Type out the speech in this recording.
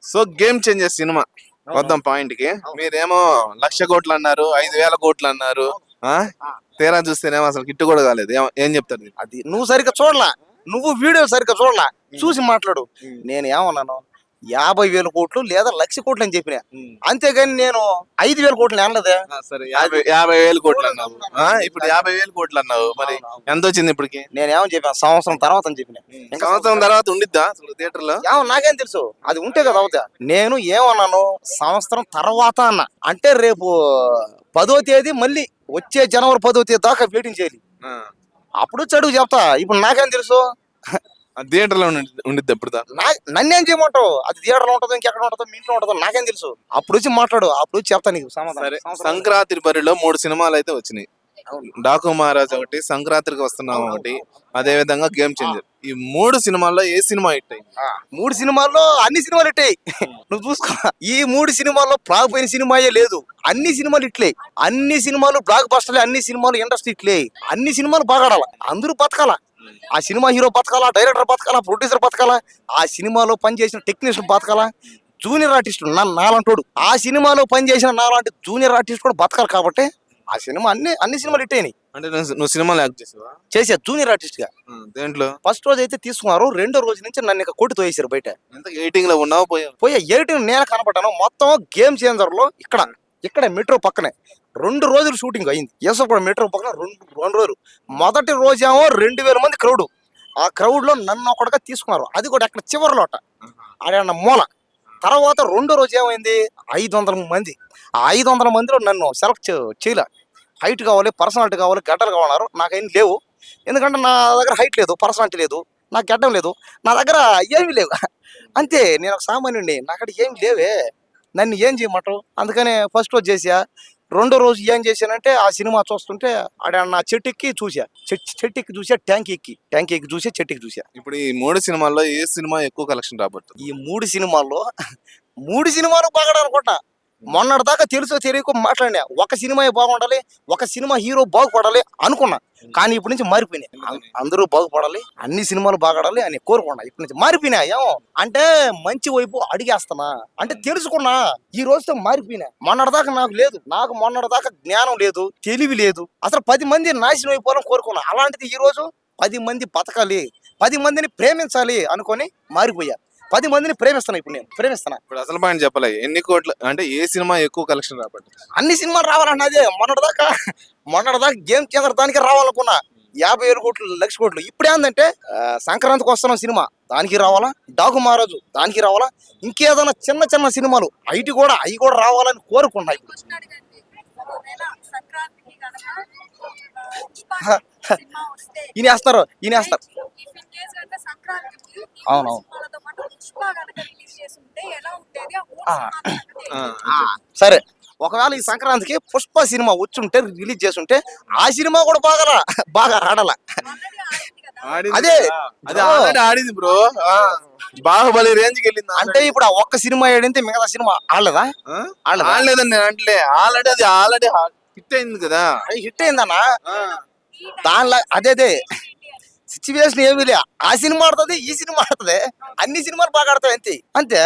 So game changer cinema వద్దాం point కి. మీరేమో 1,00,000 కోట్లు అన్నారు, 5,000 కోట్లు అన్నారు. ఆ తీరా చూస్తేనేమో అసలు హిట్ కూడా కాలేదు. ఏం చెప్తారు మీరు? అది నువ్వు సరిగ్గా చూడలా, నువ్వు వీడియో సరిగ్గా చూడలా, చూసి మాట్లాడు. నేను ఏమన్నాను, 50,000 కోట్లు లేదా 1,00,000 కోట్లు అని చెప్పిన, అంతేగాని నేను 5,000 కోట్లు అనలేదే. సరే 50,000 కోట్లు అన్నావు. ఇప్పుడు 50,000 కోట్లు అన్నావు, మరి ఎంత వచ్చింది ఇప్పటికి? నేనేమని చెప్పాను, సంవత్సరం తర్వాత అని చెప్పిన. సంవత్సరం తర్వాత ఉండిద్దా అసలు థియేటర్ లో? ఏమో నాకేం తెలుసు, అది ఉంటే కదా అవుతా. నేను ఏమన్నాను, సంవత్సరం తర్వాత అన్న అంటే రేపు 10వ తేదీ మళ్ళీ వచ్చే జనవరి 10వ తేదీ దాకా వెయిటింగ్ చేయాలి. అప్పుడు చదువు చెప్తా. ఇప్పుడు నాకేం తెలుసు, థియేటర్ లో ఉండిద్ది ఎప్పుడు? నన్నేం చేయమంటావు, అది థియేటర్ లో ఉంటుందో ఇంకెక్కడ ఉంటుందో మీ ఇంట్లో ఉంటుందో నాకేం తెలుసు. అప్పుడు వచ్చి మాట్లాడు, అప్పుడు వచ్చి చెప్తా నీకు సరే, సమాధానం. సంక్రాంతి బరిలో 3 సినిమాలు అయితే వచ్చినాయి. డాకు మహారాజ్ ఒకటి, సంక్రాంతికి వస్తున్నాం ఒకటి, అదే విధంగా గేమ్ చేంజర్. ఈ 3 సినిమాల్లో ఏ సినిమా హిట్ అయింది? 3 సినిమాల్లో అన్ని సినిమాలు ఇట్టాయి. నువ్వు చూసుకో, ఈ 3 సినిమాల్లో ఫ్లాప్ అయిన సినిమాయే లేదు. అన్ని సినిమాలు ఇట్లే, అన్ని సినిమాలు బ్లాక్ బస్టర్లే, అన్ని సినిమాలు ఇండస్ట్రీ ఇట్లే. అన్ని సినిమాలు బాగాడాల, అందరూ బతకాల. ఆ సినిమా హీరో బతకాలా, డైరెక్టర్ బతకాలా, ప్రొడ్యూసర్ బతకాలా, ఆ సినిమాలో పనిచేసిన టెక్నీషియన్ బతకాలా, జూనియర్ ఆర్టిస్ట్ నాలంటోడు ఆ సినిమాలో పనిచేసిన నాలాంటి జూనియర్ ఆర్టిస్ట్ కూడా బతకాలి. కాబట్టి ఆ సినిమా అన్ని సినిమాలు ఇట్టేని. అంటే నువ్వు సినిమాలు యాక్ట్ చేసావా? చేసా జూనియర్ ఆర్టిస్ట్ గా. దేంట్లో? ఫస్ట్ రోజు అయితే తీసుకున్నారు, రెండో రోజు నుంచి నన్ను ఇక కొట్టి తోయేశారు బయట. ఎంత ఎయిటింగ్ లో ఉన్నావు? పోయా ఎయిటింగ్ నేను కనపడ్డాను. మొత్తం గేమ్ చేంజర్ లో ఇక్కడ మెట్రో పక్కనే 2 రోజులు షూటింగ్ అయింది. కూడా మెట్రో పక్కన 2 రోజులు. మొదటి రోజేమో 2,000 మంది క్రౌడ్. ఆ క్రౌడ్ లో నన్ను ఒకటిగా తీసుకున్నారు, అది కూడా అక్కడ చివరిలోట అన్న మూల. తర్వాత రెండో రోజు ఏమైంది, 500 మంది. ఆ 500 మందిలో నన్ను సెలెక్ట్ చేయలే. హైట్ కావాలి, పర్సనాలిటీ కావాలి, గడ్డలు కావాలన్నారు. నాకేం లేవు, ఎందుకంటే నా దగ్గర హైట్ లేదు, పర్సనాలిటీ లేదు, నాకు గడ్డం లేదు, నా దగ్గర ఏమీ లేవు. అంతే, నేను ఒక సామాన్యుడిని, నాకడ ఏమి లేవే, నన్ను ఏం చేయమంటారు. అందుకనే ఫస్ట్ రోజు చేసా. రెండో రోజు ఏం చేశానంటే, ఆ సినిమా చూస్తుంటే ఆడ నా చెట్టుకి చూసా, చెట్టుకి చూసా, ట్యాంక్ ఎక్కి చూసా, చెట్టుకి చూసా. ఇప్పుడు ఈ 3 సినిమాల్లో ఏ సినిమా ఎక్కువ కలెక్షన్ రాబోతుంది? ఈ 3 సినిమాల్లో 3 సినిమాలు బాగా అనుకుంటా. మొన్నటి దాకా తెలుసో తెలియకో మాట్లాడినా, ఒక సినిమా బాగుండాలి, ఒక సినిమా హీరో బాగుపడాలి అనుకున్నా. కానీ ఇప్పటి నుంచి మారిపోయినాయి. అందరూ బాగుపడాలి, అన్ని సినిమాలు బాగాడాలి అని కోరుకున్నా. ఇప్పటి నుంచి మారిపోయినా. ఏమో అంటే మంచి వైపు అడిగేస్తున్నా అంటే తెలుసుకున్నా. ఈ రోజుతో మారిపోయినా. మొన్నటిదాకా నాకు లేదు, నాకు మొన్నటిదాకా జ్ఞానం లేదు, తెలివి లేదు, అసలు 10 మంది నాశనం అయిపోవాలని కోరుకున్నా. అలాంటిది ఈ రోజు 10 మంది బతకాలి, 10 మందిని ప్రేమించాలి అనుకొని మారిపోయా. 10 మందిని ప్రేమిస్తున్నా. ఇప్పుడు నేను ప్రేమిస్తున్నా. ఇప్పుడు అసలు పాయింట్ చెప్పలే, ఎన్ని కోట్లు అంటే ఏ సినిమా ఎక్కువ కలెక్షన్ రాబోతుంది? అన్ని సినిమాలు రావాలన్నదే. మొన్నటిదాకా గేమ్ చేంజర్ దానికి రావాలనుకున్నా, 50,000 కోట్లు, 1,00,000 కోట్లు. ఇప్పుడు ఏంటంటే సంక్రాంతికి వస్తున్న సినిమా దానికి రావాలా, డాకు మహారాజు దానికి రావాలా, ఇంకేదైనా చిన్న సినిమాలు అవి కూడా రావాలని కోరుకున్నా. ఇప్పుడు ఈయనేస్తారు. అవునవును. సరే, ఒకవేళ ఈ సంక్రాంతికి పుష్ప సినిమా వచ్చుంటే, రిలీజ్ చేస్తుంటే, ఆ సినిమా కూడా బాగా ఆడాల. అదే ఆడింది బ్రో, బాహుబలి రేంజ్ కి వెళ్ళింది. అంటే ఇప్పుడు ఆ ఒక్క సినిమా ఆడింటే మిగతా సినిమా ఆడలేదా? ఆడలేదని నేను అంటే, ఆల్రెడీ హిట్ అయింది కదా. హిట్ అయిందన్నా. దానిలో అదే సిచ్యువేషన్ ఏమీ లే. ఆ సినిమా ఆడుతుంది, ఈ సినిమా ఆడుతుంది, అన్ని సినిమాలు బాగా ఆడతాయి. అంతే.